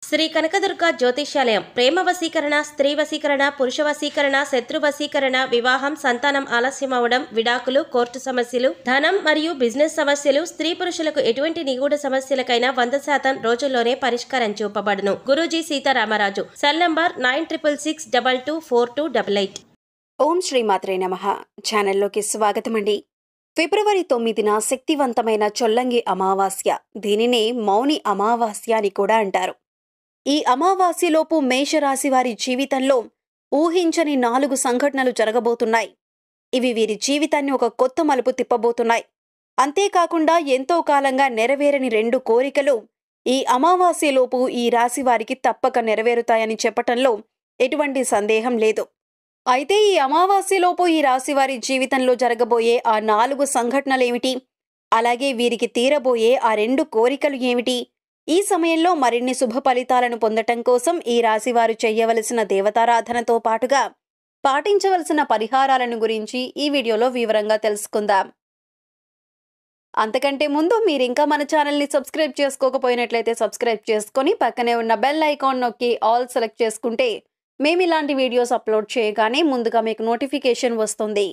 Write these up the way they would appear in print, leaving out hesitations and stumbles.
శ్రీ కనకదుర్గ జ్యోతిష్యాలయం ప్రేమ వశీకరణ, స్త్రీ వశీకరణ, పురుష వశీకరణ, శత్రు వశీకరణ, వివాహం, సంతానం ఆలస్యమవడం, విడాకులు, కోర్టు సమస్యలు, ధనం మరియు బిజినెస్ సమస్యలు, స్త్రీ పురుషులకు ఎటువంటి నిగూఢ సమస్యలకైనా 100% రోజుల్లోనే పరిష్కారం చూపబడును. గురూజీ సీతారామరాజు. Cell number 9666224288. ఓం శ్రీమాత్రే నమః. ఛానల్లోకి స్వాగతమండి. ఫిబ్రవరి 9న శక్తివంతమైన చొల్లంగి అమావాస్య. దీనినే మౌని అమావాస్య అని కూడా అంటారు. ఈ అమావాస్యలోపు మేషరాశి వారి జీవితంలో ఊహించని 4 సంఘటనలు జరగబోతున్నాయి. ఇవి వీరి జీవితాన్ని ఒక కొత్త మలుపు తిప్పబోతున్నాయి. అంతేకాకుండా ఎంతో కాలంగా నెరవేరని 2 కోరికలు ఈ అమావాస్యలోపు ఈ రాశి వారికి తప్పక నెరవేరుతాయని చెప్పటంలో ఎటువంటి సందేహం లేదు. అయితే ఈ అమావాస్యలోపు ఈ రాశి వారి జీవితంలో జరగబోయే ఆ 4 సంఘటనలేమిటి? అలాగే వీరికి తీరబోయే ఆ 2 కోరికలు ఏమిటి? ఈ సమయంలో మరిన్ని శుభ ఫలితాలను పొందటం కోసం ఈ రాశివారు చేయవలసిన దేవతారాధనతో పాటుగా పాటించవలసిన పరిహారాలను గురించి ఈ వీడియోలో వివరంగా తెలుసుకుందాం. అంతకంటే ముందు మీరింకా మన ఛానల్ని సబ్స్క్రైబ్ చేసుకోకపోయినట్లయితే సబ్స్క్రైబ్ చేసుకొని పక్కనే ఉన్న బెల్ ఐకాన్ నొక్కి ఆల్ సెలెక్ట్ చేసుకుంటే మేము ఇలాంటి వీడియోస్ అప్లోడ్ చేయగానే ముందుగా మీకు నోటిఫికేషన్ వస్తుంది.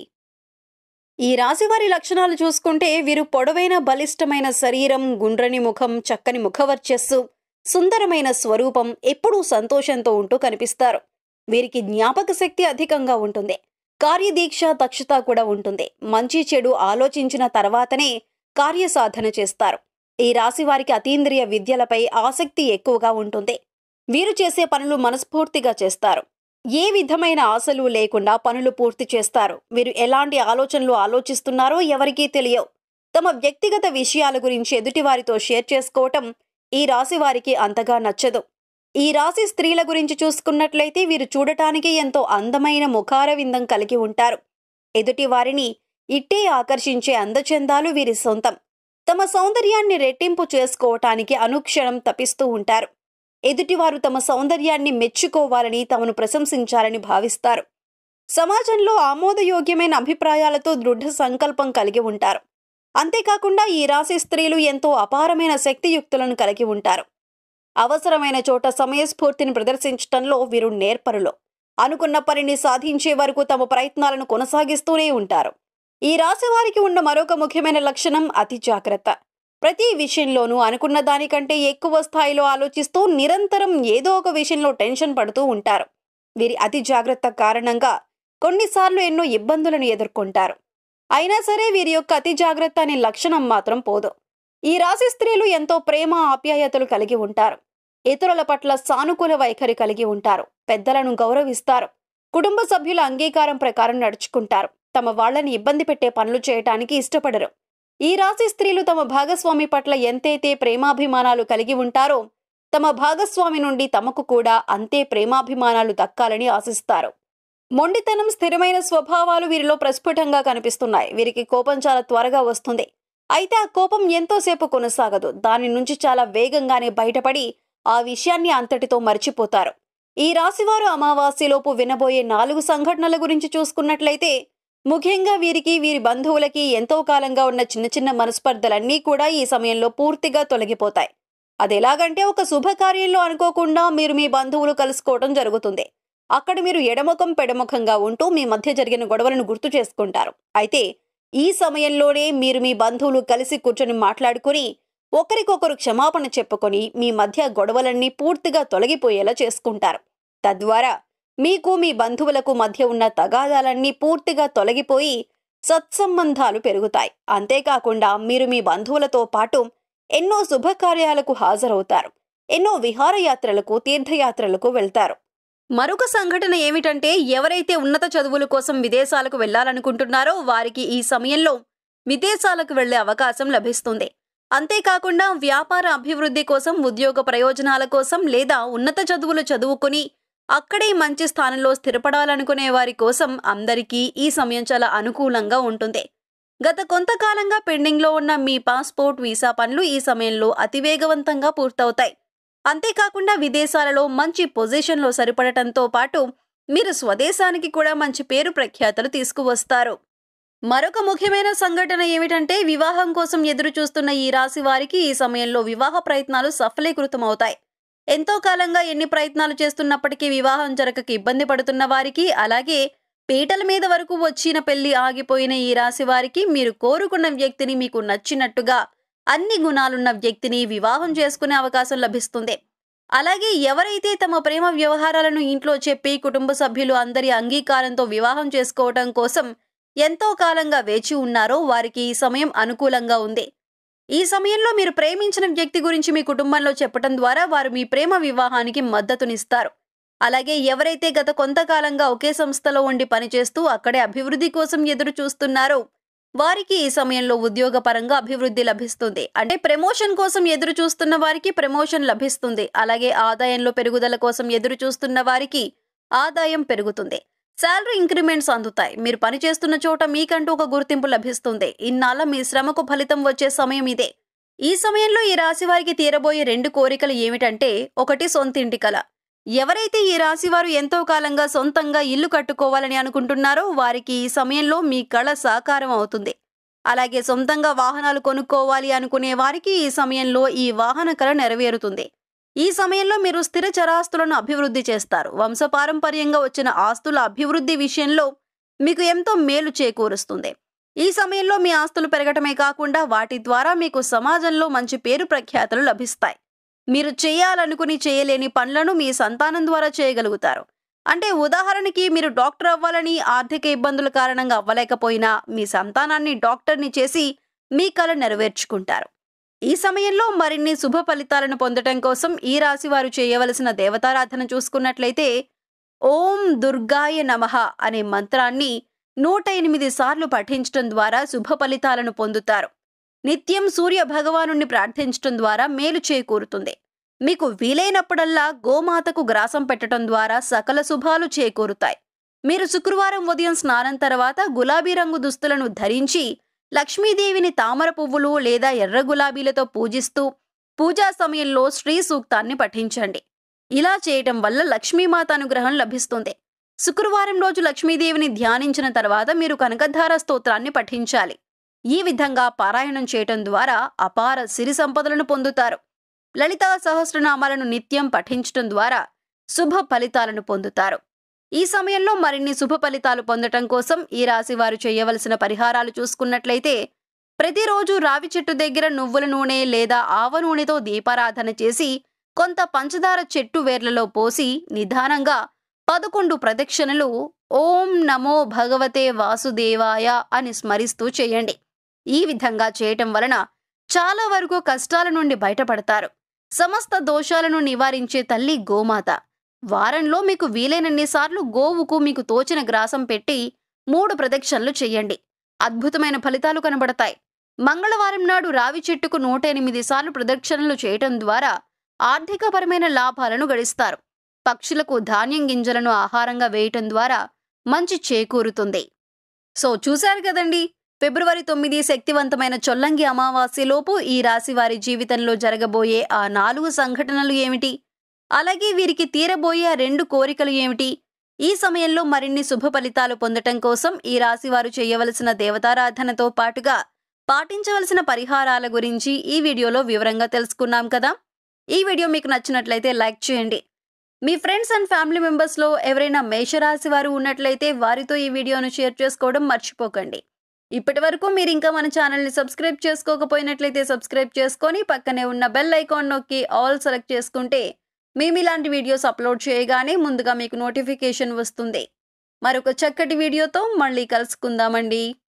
ఈ రాశివారి లక్షణాలు చూసుకుంటే వీరు పొడవైన బలిష్టమైన శరీరం, గుండ్రని ముఖం, చక్కని ముఖవర్చస్సు, సుందరమైన స్వరూపం, ఎప్పుడూ సంతోషంతో ఉంటూ కనిపిస్తారు. వీరికి జ్ఞాపక శక్తి అధికంగా ఉంటుంది. కార్యదీక్ష, దక్షత కూడా ఉంటుంది. మంచి చెడు ఆలోచించిన తర్వాతనే కార్యసాధన చేస్తారు. ఈ రాశివారికి అతీంద్రియ విద్యలపై ఆసక్తి ఎక్కువగా ఉంటుంది. వీరు చేసే పనులు మనస్ఫూర్తిగా చేస్తారు. ఏ విధమైన ఆశలు లేకుండా పనులు పూర్తి చేస్తారు. వీరు ఎలాంటి ఆలోచనలు ఆలోచిస్తున్నారో ఎవరికీ తెలియవు. తమ వ్యక్తిగత విషయాల గురించి ఎదుటివారితో షేర్ చేసుకోవటం ఈ రాశి వారికి అంతగా నచ్చదు. ఈ రాశి స్త్రీల గురించి చూసుకున్నట్లయితే వీరు చూడటానికి ఎంతో అందమైన ముఖార విందం కలిగి ఉంటారు. ఎదుటి వారిని ఇట్టే ఆకర్షించే అందచందాలు వీరి సొంతం. తమ సౌందర్యాన్ని రెట్టింపు చేసుకోవటానికి అనుక్షణం తపిస్తూ ఉంటారు. ఎదుటివారు తమ సౌందర్యాన్ని మెచ్చుకోవాలని, తమను ప్రశంసించాలని భావిస్తారు. సమాజంలో ఆమోదయోగ్యమైన అభిప్రాయాలతో దృఢ సంకల్పం కలిగి ఉంటారు. అంతేకాకుండా ఈ రాశి స్త్రీలు ఎంతో అపారమైన శక్తియుక్తులను కలిగి ఉంటారు. అవసరమైన చోట సమయస్ఫూర్తిని ప్రదర్శించటంలో వీరు నేర్పరులు. అనుకున్న పనిని సాధించే వరకు తమ ప్రయత్నాలను కొనసాగిస్తూనే ఉంటారు. ఈ రాశి వారికి ఉన్న మరొక ముఖ్యమైన లక్షణం అతి జాగ్రత్త. ప్రతి విషయంలోనూ అనుకున్న దానికంటే ఎక్కువ స్థాయిలో ఆలోచిస్తూ నిరంతరం ఏదో ఒక విషయంలో టెన్షన్ పడుతూ ఉంటారు. వీరి అతి జాగ్రత్త కారణంగా కొన్నిసార్లు ఎన్నో ఇబ్బందులను ఎదుర్కొంటారు. అయినా సరే వీరి యొక్క అతి జాగ్రత్త అనే లక్షణం మాత్రం పోదు. ఈ రాశి స్త్రీలు ఎంతో ప్రేమ, ఆప్యాయతలు కలిగి ఉంటారు. ఇతరుల పట్ల సానుకూల వైఖరి కలిగి ఉంటారు. పెద్దలను గౌరవిస్తారు. కుటుంబ సభ్యుల అంగీకారం ప్రకారం నడుచుకుంటారు. తమ వాళ్లని ఇబ్బంది పెట్టే పనులు చేయటానికి ఇష్టపడరు. ఈ రాశి స్త్రీలు తమ భాగస్వామి పట్ల ఎంతైతే ప్రేమాభిమానాలు కలిగి ఉంటారో తమ భాగస్వామి నుండి తమకు కూడా అంతే ప్రేమాభిమానాలు దక్కాలని ఆశిస్తారు. మొండితనం, స్థిరమైన స్వభావాలు వీరిలో ప్రస్ఫుటంగా కనిపిస్తున్నాయి. వీరికి కోపం చాలా త్వరగా వస్తుంది. అయితే ఆ కోపం ఎంతోసేపు కొనసాగదు. దాని నుంచి చాలా వేగంగానే బయటపడి ఆ విషయాన్ని అంతటితో మర్చిపోతారు. ఈ రాశివారు అమావాస్యలోపు వినబోయే 4 సంఘటనల గురించి చూసుకున్నట్లయితే ముఖ్యంగా వీరికి, వీరి బంధువులకి ఎంతో కాలంగా ఉన్న చిన్న చిన్న మనస్పర్ధలన్నీ కూడా ఈ సమయంలో పూర్తిగా తొలగిపోతాయి. అదెలాగంటే ఒక శుభకార్యంలో అనుకోకుండా మీరు మీ బంధువులు కలుసుకోవడం జరుగుతుంది. అక్కడ మీరు ఎడముఖం పెడముఖంగా ఉంటూ మీ మధ్య జరిగిన గొడవలను గుర్తు చేసుకుంటారు. అయితే ఈ సమయంలోనే మీరు మీ బంధువులు కలిసి కూర్చొని మాట్లాడుకుని ఒకరికొకరు క్షమాపణ చెప్పుకొని మీ మధ్య గొడవలన్నీ పూర్తిగా తొలగిపోయేలా చేసుకుంటారు. తద్వారా మీకు, మీ బంధువులకు మధ్య ఉన్న తగాదాలన్నీ పూర్తిగా తొలగిపోయి సత్సంబంధాలు పెరుగుతాయి. అంతేకాకుండా మీరు మీ బంధువులతో పాటు ఎన్నో శుభకార్యాలకు హాజరవుతారు. ఎన్నో విహారయాత్రలకు, తీర్థయాత్రలకు వెళ్తారు. మరొక సంఘటన ఏమిటంటే ఎవరైతే ఉన్నత చదువుల కోసం విదేశాలకు వెళ్లాలనుకుంటున్నారో వారికి ఈ సమయంలో విదేశాలకు వెళ్లే అవకాశం లభిస్తుంది. అంతేకాకుండా వ్యాపార అభివృద్ధి కోసం, ఉద్యోగ ప్రయోజనాల కోసం లేదా ఉన్నత చదువులు చదువుకుని అక్కడే మంచి స్థానంలో స్థిరపడాలనుకునే వారి కోసం అందరికీ ఈ సమయం చాలా అనుకూలంగా ఉంటుంది. గత కొంతకాలంగా పెండింగ్లో ఉన్న మీ పాస్పోర్ట్, వీసా పనులు ఈ సమయంలో అతివేగవంతంగా పూర్తవుతాయి. అంతేకాకుండా విదేశాలలో మంచి పొజిషన్లో సరిపడటంతో పాటు మీరు స్వదేశానికి కూడా మంచి పేరు ప్రఖ్యాతలు తీసుకువస్తారు. మరొక ముఖ్యమైన సంఘటన ఏమిటంటే వివాహం కోసం ఎదురు చూస్తున్న ఈ రాశి వారికి ఈ సమయంలో వివాహ ప్రయత్నాలు సఫలీకృతమవుతాయి. ఎంతో కాలంగా ఎన్ని ప్రయత్నాలు చేస్తున్నప్పటికీ వివాహం జరగక ఇబ్బంది పడుతున్న వారికి, అలాగే పీటల మీద వరకు వచ్చిన పెళ్లి ఆగిపోయిన ఈ రాశి వారికి మీరు కోరుకున్న వ్యక్తిని, మీకు నచ్చినట్టుగా అన్ని గుణాలున్న వ్యక్తిని వివాహం చేసుకునే అవకాశం లభిస్తుంది. అలాగే ఎవరైతే తమ ప్రేమ వ్యవహారాలను ఇంట్లో చెప్పి కుటుంబ సభ్యులు అందరి అంగీకారంతో వివాహం చేసుకోవడం కోసం ఎంతో కాలంగా వేచి ఉన్నారో వారికి ఈ సమయం అనుకూలంగా ఉంది. ఈ సమయంలో మీరు ప్రేమించిన వ్యక్తి గురించి మీ కుటుంబంలో చెప్పడం ద్వారా వారు మీ ప్రేమ వివాహానికి మద్దతునిస్తారు. అలాగే ఎవరైతే గత కొంతకాలంగా ఒకే సంస్థలో ఉండి పనిచేస్తూ అక్కడే అభివృద్ధి కోసం ఎదురు చూస్తున్నారో వారికి ఈ సమయంలో ఉద్యోగపరంగా అభివృద్ధి లభిస్తుంది. అంటే ప్రమోషన్ కోసం ఎదురు చూస్తున్న వారికి ప్రమోషన్ లభిస్తుంది. అలాగే ఆదాయంలో పెరుగుదల కోసం ఎదురు చూస్తున్న వారికి ఆదాయం పెరుగుతుంది. శాలరీ ఇంక్రిమెంట్స్ అందుతాయి. మీరు పనిచేస్తున్న చోట మీకంటూ ఒక గుర్తింపు లభిస్తుంది. ఇన్నాళ్ళ మీ శ్రమకు ఫలితం వచ్చే సమయం ఇదే. ఈ సమయంలో ఈ రాశి వారికి తీరబోయే 2 కోరికలు ఏమిటంటే, ఒకటి సొంతింటి కల. ఎవరైతే ఈ రాశి వారు ఎంతో కాలంగా సొంతంగా ఇల్లు కట్టుకోవాలని అనుకుంటున్నారో వారికి ఈ సమయంలో మీ కళ సాకారం అవుతుంది. అలాగే సొంతంగా వాహనాలు కొనుక్కోవాలి అనుకునే వారికి ఈ సమయంలో ఈ వాహన కళ నెరవేరుతుంది. ఈ సమయంలో మీరు స్థిర చరాస్తులను అభివృద్ధి చేస్తారు. వంశపారంపర్యంగా వచ్చిన ఆస్తుల అభివృద్ధి విషయంలో మీకు ఎంతో మేలు చేకూరుస్తుంది. ఈ సమయంలో మీ ఆస్తులు పెరగటమే కాకుండా వాటి ద్వారా మీకు సమాజంలో మంచి పేరు ప్రఖ్యాతులు లభిస్తాయి. మీరు చేయాలనుకుని చేయలేని పనులను మీ సంతానం ద్వారా చేయగలుగుతారు. అంటే ఉదాహరణకి మీరు డాక్టర్ అవ్వాలని ఆర్థిక ఇబ్బందుల కారణంగా అవ్వలేకపోయినా మీ సంతానాన్ని డాక్టర్ని చేసి మీ కల నెరవేర్చుకుంటారు. ఈ సమయంలో మరిన్ని శుభ ఫలితాలను పొందటం కోసం ఈ రాశి వారు చేయవలసిన దేవతారాధన చూసుకున్నట్లయితే ఓం దుర్గాయ నమః అనే మంత్రాన్ని 108 సార్లు పఠించడం ద్వారా శుభ ఫలితాలను పొందుతారు. నిత్యం సూర్య భగవానుణ్ణి ప్రార్థించడం ద్వారా మేలు చేకూరుతుంది. మీకు వీలైనప్పుడల్లా గోమాతకు గ్రాసం పెట్టడం ద్వారా సకల శుభాలు చేకూరుతాయి. మీరు శుక్రవారం ఉదయం స్నానం తర్వాత గులాబీ రంగు దుస్తులను ధరించి లక్ష్మీదేవిని తామర పువ్వులు లేదా ఎర్ర గులాబీలతో పూజిస్తూ పూజా సమయంలో శ్రీ సూక్తాన్ని పఠించండి. ఇలా చేయటం వల్ల లక్ష్మీమాత అనుగ్రహం లభిస్తుంది. శుక్రవారం రోజు లక్ష్మీదేవిని ధ్యానించిన తర్వాత మీరు కనకధార స్తోత్రాన్ని పఠించాలి. ఈ విధంగా పారాయణం చేయటం ద్వారా అపార సిరి సంపదలను పొందుతారు. లలితా సహస్రనామాలను నిత్యం పఠించటం ద్వారా శుభ ఫలితాలను పొందుతారు. ఈ సమయంలో మరిన్ని శుభ ఫలితాలు పొందటం కోసం ఈ రాశి వారు చేయవలసిన పరిహారాలు చూసుకున్నట్లయితే, ప్రతిరోజు రావి చెట్టు దగ్గర నువ్వుల నూనె లేదా ఆవ నూనెతో దీపారాధన చేసి కొంత పంచదార చెట్టు వేర్లలో పోసి నిదానంగా 11 ప్రదక్షిణలు ఓం నమో భగవతే వాసుదేవాయ అని స్మరిస్తూ చేయండి. ఈ విధంగా చేయటం వలన చాలా వరకు కష్టాల నుండి బయటపడతారు. సమస్త దోషాలను నివారించే తల్లి గోమాత. వారంలో మీకు వీలైనన్ని సార్లు గోవుకు మీకు తోచిన గ్రాసం పెట్టి 3 ప్రదక్షిణలు చెయ్యండి. అద్భుతమైన ఫలితాలు కనబడతాయి. మంగళవారం నాడు రావి చెట్టుకు 108 సార్లు ప్రదక్షిణలు చేయటం ద్వారా ఆర్థికపరమైన లాభాలను గడిస్తారు. పక్షులకు ధాన్యం గింజలను ఆహారంగా వేయటం ద్వారా మంచి చేకూరుతుంది. సో చూశారు కదండి, ఫిబ్రవరి 9 శక్తివంతమైన చొల్లంగి అమావాస్యలోపు ఈ రాశి వారి జీవితంలో జరగబోయే ఆ 4 సంఘటనలు ఏమిటి, అలాగే వీరికి తీరబోయే 2 కోరికలు ఏమిటి, ఈ సమయంలో మరిన్ని శుభ ఫలితాలు పొందటం కోసం ఈ రాశి వారు చేయవలసిన దేవతారాధనతో పాటుగా పాటించవలసిన పరిహారాల గురించి ఈ వీడియోలో వివరంగా తెలుసుకున్నాం కదా. ఈ వీడియో మీకు నచ్చినట్లయితే లైక్ చేయండి. మీ ఫ్రెండ్స్ అండ్ ఫ్యామిలీ మెంబర్స్లో ఎవరైనా మేషరాశి వారు ఉన్నట్లయితే వారితో ఈ వీడియోను షేర్ చేసుకోవడం మర్చిపోకండి. ఇప్పటి వరకు మీరు ఇంకా మన ఛానల్ని సబ్స్క్రైబ్ చేసుకోకపోయినట్లయితే సబ్స్క్రైబ్ చేసుకొని పక్కనే ఉన్న బెల్ ఐకాన్ నొక్కి ఆల్ సెలెక్ట్ చేసుకుంటే మేము ఇలాంటి వీడియోస్ అప్లోడ్ చేయగానే ముందుగా మీకు నోటిఫికేషన్ వస్తుంది. మరొక చక్కటి వీడియోతో మళ్ళీ కలుసుకుందామండి.